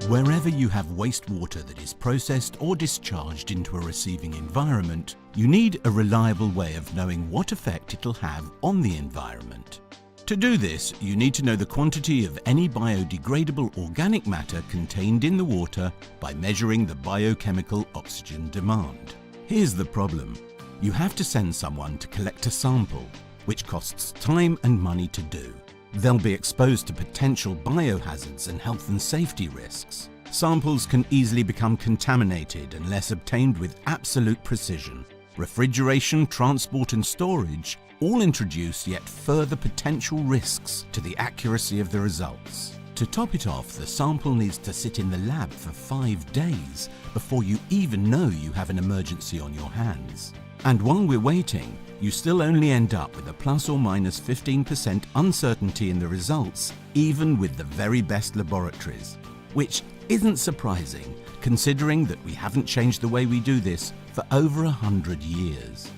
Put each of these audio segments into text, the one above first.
Wherever you have wastewater that is processed or discharged into a receiving environment, you need a reliable way of knowing what effect it'll have on the environment. To do this, you need to know the quantity of any biodegradable organic matter contained in the water by measuring the biochemical oxygen demand. Here's the problem. You have to send someone to collect a sample, which costs time and money to do. They'll be exposed to potential biohazards and health and safety risks. Samples can easily become contaminated unless obtained with absolute precision. Refrigeration, transport and storage all introduce yet further potential risks to the accuracy of the results. To top it off, the sample needs to sit in the lab for 5 days before you even know you have an emergency on your hands. And while we're waiting, you still only end up with a plus or minus 15% uncertainty in the results, even with the very best laboratories. Which isn't surprising, considering that we haven't changed the way we do this for over 100 years.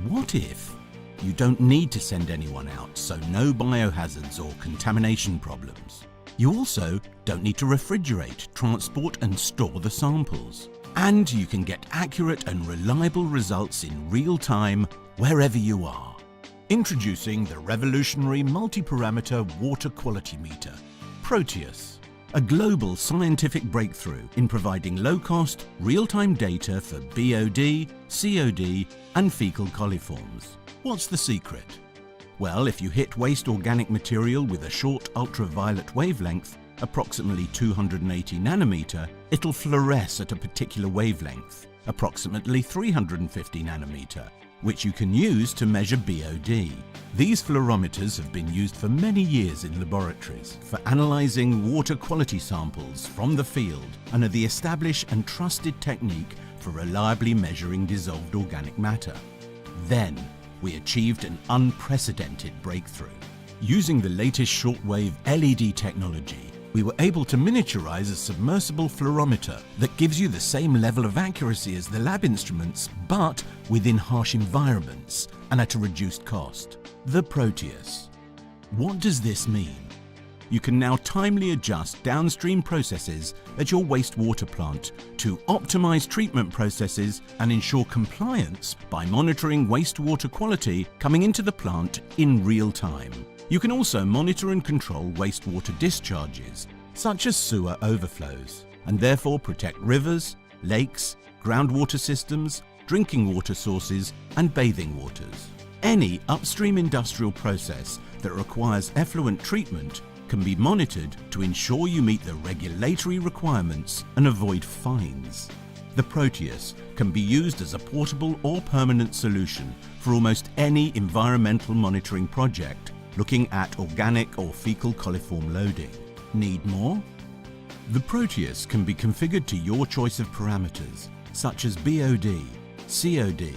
What if you don't need to send anyone out, so no biohazards or contamination problems? You also don't need to refrigerate, transport and store the samples. And you can get accurate and reliable results in real time wherever you are. Introducing the revolutionary multi-parameter water quality meter, PROTEUS, a global scientific breakthrough in providing low-cost, real-time data for BOD, COD and fecal coliforms. What's the secret? Well, if you hit waste organic material with a short ultraviolet wavelength, approximately 280 nanometer, it'll fluoresce at a particular wavelength, approximately 350 nanometer, which you can use to measure BOD. These fluorometers have been used for many years in laboratories for analyzing water quality samples from the field and are the established and trusted technique for reliably measuring dissolved organic matter. Then, we achieved an unprecedented breakthrough. Using the latest shortwave LED technology, we were able to miniaturize a submersible fluorometer that gives you the same level of accuracy as the lab instruments, but within harsh environments and at a reduced cost. The PROTEUS. What does this mean? You can now timely adjust downstream processes at your wastewater plant to optimize treatment processes and ensure compliance by monitoring wastewater quality coming into the plant in real time. You can also monitor and control wastewater discharges, such as sewer overflows, and therefore protect rivers, lakes, groundwater systems, drinking water sources, and bathing waters. Any upstream industrial process that requires effluent treatment can be monitored to ensure you meet the regulatory requirements and avoid fines. The PROTEUS can be used as a portable or permanent solution for almost any environmental monitoring project looking at organic or fecal coliform loading. Need more? The PROTEUS can be configured to your choice of parameters such as BOD, COD,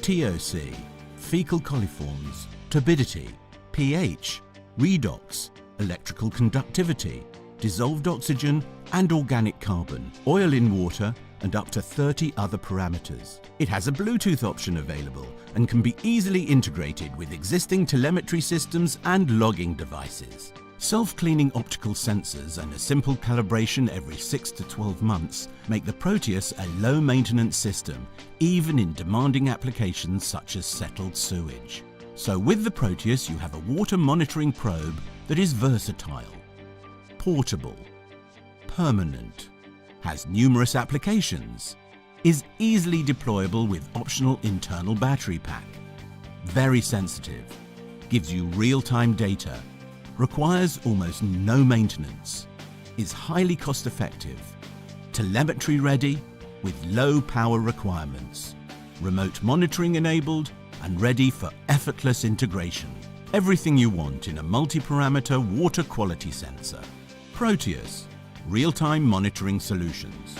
TOC, fecal coliforms, turbidity, pH, redox, electrical conductivity, dissolved oxygen and organic carbon, oil in water and up to 30 other parameters. It has a Bluetooth option available and can be easily integrated with existing telemetry systems and logging devices. Self-cleaning optical sensors and a simple calibration every 6 to 12 months make the PROTEUS a low-maintenance system, even in demanding applications such as settled sewage. So with the PROTEUS you have a water monitoring probe that is versatile, portable, permanent, has numerous applications, is easily deployable with optional internal battery pack, very sensitive, gives you real-time data, requires almost no maintenance, is highly cost-effective, telemetry ready with low power requirements, remote monitoring enabled and ready for effortless integration. Everything you want in a multi-parameter water quality sensor. PROTEUS, real-time monitoring solutions.